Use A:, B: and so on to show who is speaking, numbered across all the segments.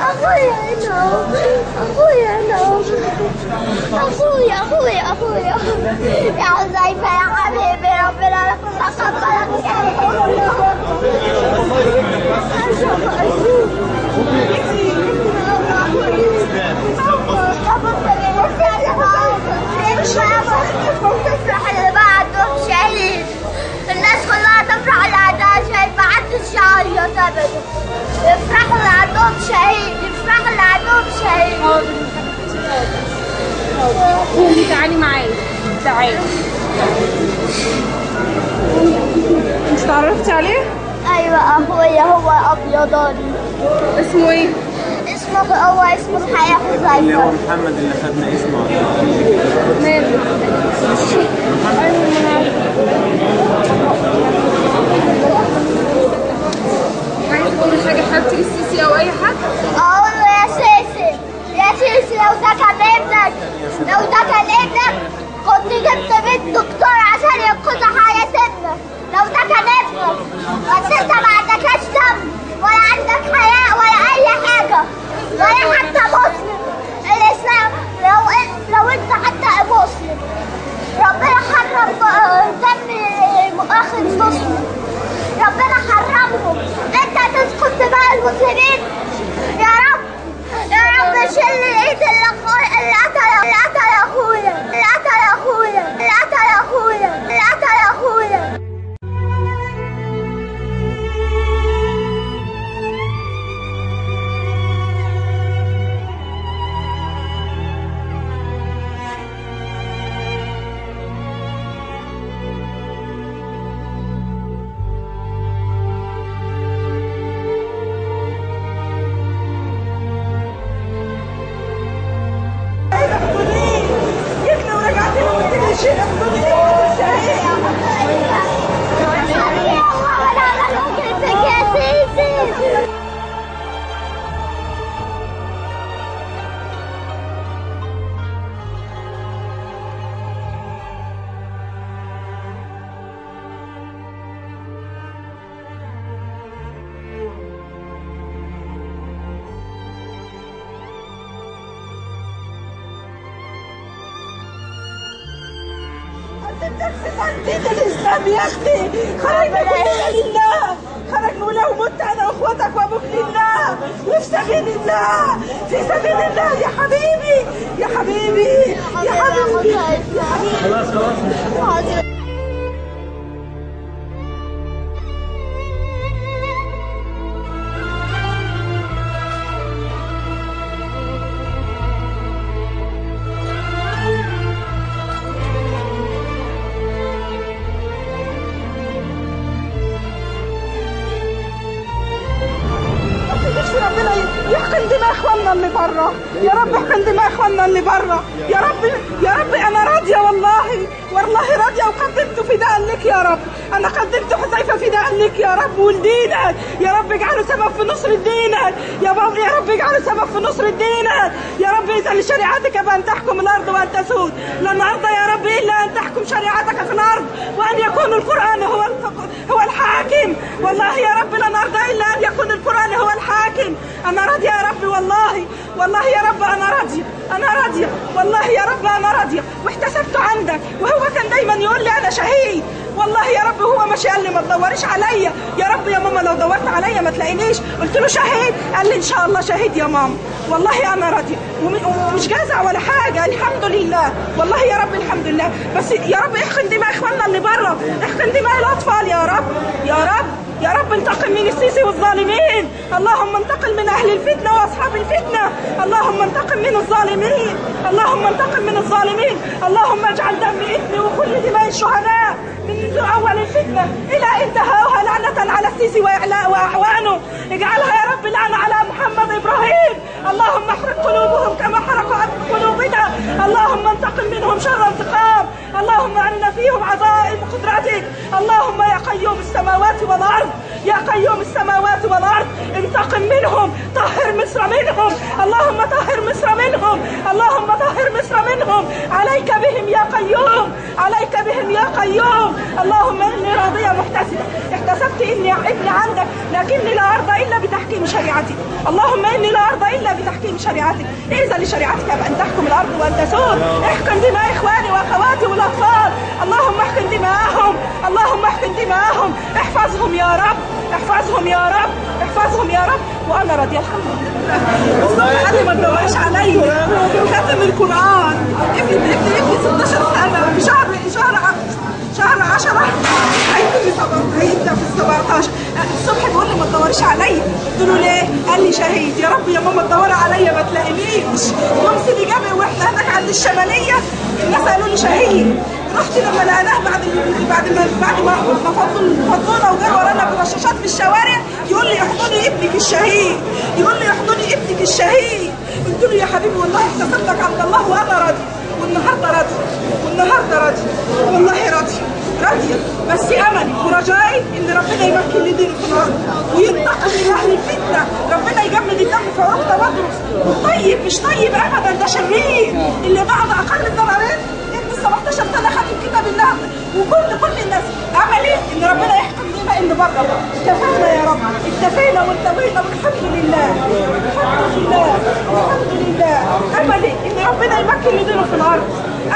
A: أخويا يا حذيفة يا حبيبي ربنا يتقبلك يا تفرح اللي بعده شهيد، الناس كلها تفرح اللي عندها شهيد، ما حدش يعيط ابدا. يفرحوا اللي عندهم شهيد، يفرحوا اللي عندهم شهيد.
B: قومي تعالي معايا، تعالي. انت اتعرفتي عليه؟
A: ايوه اخويا، هو ابيضاني.
B: اسمه ايه؟
A: اسمه الحقيقة حذيفة.
C: اللي هو محمد اللي خدنا اسمه.
B: ماله؟ عايز تقولي حاجة حبيبتي للسيسي أو أي حد؟
A: أقول له يا سيسي، يا سيسي لو ده كان ابنك كنت جبت بيت دكتور عشان ينقذ حياتنا. لو ده كان ابنك، بس أنت ما عندكش دم ولا عندك حياء ولا أي حاجة، ولا حتى مسلم. الإسلام لو أنت حتى مسلم، ربنا حرم دم أخ المسلم، ربنا حرمهم. أنت تسقط دماء المسلمين. يا رب شيل الإيد اللي قتل أخويا.
D: دين الاسلام يا اختي، خرجنا كلنا لله، خرجنا ولو مت انا واخواتك وابوك لله، وفي سبيل الله، في سبيل الله يا حبيبي يا حبيبي يا حبيبي يا حبيبي. خلاص يحقن دماء اخواننا اللي برا، يا رب احقن دماء اخواننا اللي برا، يا رب انا راضيه والله راضيه، وقدمت فداء لك يا رب، انا قدمت حذيفه فداء لك يا رب ولدينك، يا رب اجعله سبب في نصر دينك، يا رب اجعله سبب في نصر دينك، يا رب اذا لشريعتك بان تحكم الارض وان تسود، لن ارضى يا رب الا ان تحكم شريعتك في الارض وان يكون القران هو الحاكم، والله يا رب لن ارضى الا ان يكون القران هو الحاكم. انا راضيه يا رب والله يا رب انا راضيه والله يا رب انا راضيه، واحتسبت عندك، وهو كان دايما يقول لي انا شهيد، والله يا رب هو ماشي قال لي ما تدوريش عليا، يا رب يا ماما لو دورت عليا ما تلاقينيش، قلت له شهيد، قال لي ان شاء الله شهيد يا ماما، والله انا راضيه ومش جازع ولا حاجه، الحمد لله، والله يا رب الحمد لله، بس يا رب احقن دماء اخواننا اللي بره، احقن دماء الاطفال يا رب، يا رب انتقم من السيسي والظالمين، اللهم انتقم من اهل الفتنه واصحاب الفتنه، اللهم انتقم من الظالمين، اللهم انتقم من الظالمين، اللهم اجعل دم ابني وكل دماء الشهداء منذ اول الفتنه الى انتهاؤها لعنه على السيسي واعوانه، اجعلها يا رب لعنه على محمد ابراهيم، اللهم احرق قلوبهم كما حرقوا قلوبنا، اللهم انتقم منهم شر انتقام، اللهم ارنا فيهم عظائم قدرتك، اللهم يا قيوم السماوات والارض، يا قيوم السماوات والارض انتقم منهم، طهر مصر منهم، اللهم طهر مصر منهم، اللهم طهر مصر منهم، عليك بهم يا قيوم، عليك بهم يا قيوم، اللهم اني راضيه محتسبه، احتسبت ابني عندك، لكني لا ارضى الا بتحقيق بتحكيم شريعتك. اللهم اني لا ارضى الا بتحكيم شريعتك. اذن لشريعتك بان تحكم الارض وان تسود. احكم دماء اخواني واخواتي والاطفال. اللهم احكم دماءهم، اللهم احكم دماءهم. احفظهم يا رب، احفظهم يا رب، احفظهم يا رب. وانا راضيه الحمد لله. انا ما تدورش عليا. ختم القران. ابني 16 سنه في شهر 10 هيبدا في ال 17. الصبح بيقول لي ما تدوريش عليا. قلت له ليه؟ قال لي شهيد. يا رب يا ماما تدوري عليا ما تلاقينيش. يوم سيدي جابر واحنا هناك عند الشماليه الناس قالوا لي شهيد. رحت لما لقيناه بعد ما فضونا وجروا ورانا برشاشات في الشوارع يقول لي احضني ابنك الشهيد، يقول لي احضني ابنك الشهيد. قلت له يا حبيبي والله احتسبتك عند الله وانا راضي، والنهارده راضي، والنهارده راضي، والله راضيه. بس املي ورجائي ان ربنا يمكن لي دينه في الارض وينتقم من اهل الفتنه. ربنا يجمد الدم في عروق تبدرس. طيب مش طيب ابدا، ده شرير اللي بعد اقل الضررين 17 سنه خاتم كتاب الله وكل الناس. املي ان ربنا يحكم لنا اللي بره. اكتفينا يا رب، اكتفينا وانتهينا والحمد لله، الحمد لله، الحمد لله. املي ان ربنا يمكن لدينه في الارض.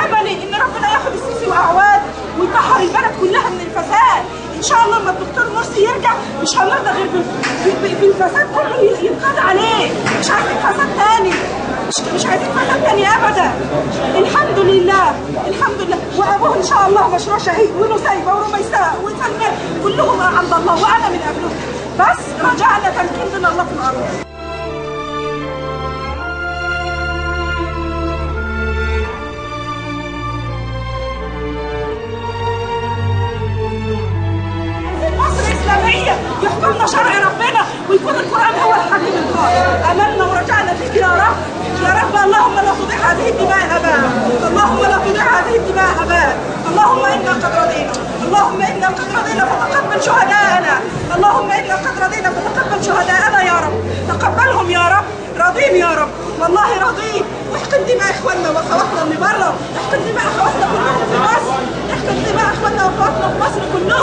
D: املي ان ربنا ياخد السيسي واعواد ويطهر البلد كلها من الفساد. ان شاء الله لما الدكتور مرسي يرجع مش هنرضى غير بالفساد كله يتقضى عليه. مش عايزين فساد تاني، مش عايزين فساد تاني ابدا. الحمد لله، الحمد لله. وابوه ان شاء الله مشروع شهيد ونسيبه ورميساء وسلمان كلهم عند الله وانا من قبلهم. بس رجعنا تمكين من الله في الارض. يحكمنا شرع ربنا ويكون القرآن هو الحكيم القائم. أملنا ورجعنا فيك يا رب، يا رب. اللهم لا تضيع هذه الدماء هباء، اللهم لا تضيع هذه الدماء هباء. اللهم إنا قد رضينا، اللهم إنا قد رضينا فتقبل شهداءنا، اللهم إنا قد رضينا فتقبل شهداءنا يا رب. تقبلهم يا رب، راضين يا رب، والله راضين. واحقن دماء إخواننا وأخواتنا اللي بره، احقن دماء أخواتنا كلهم في مصر، احقن دماء إخواننا وأخواتنا في مصر كلهم.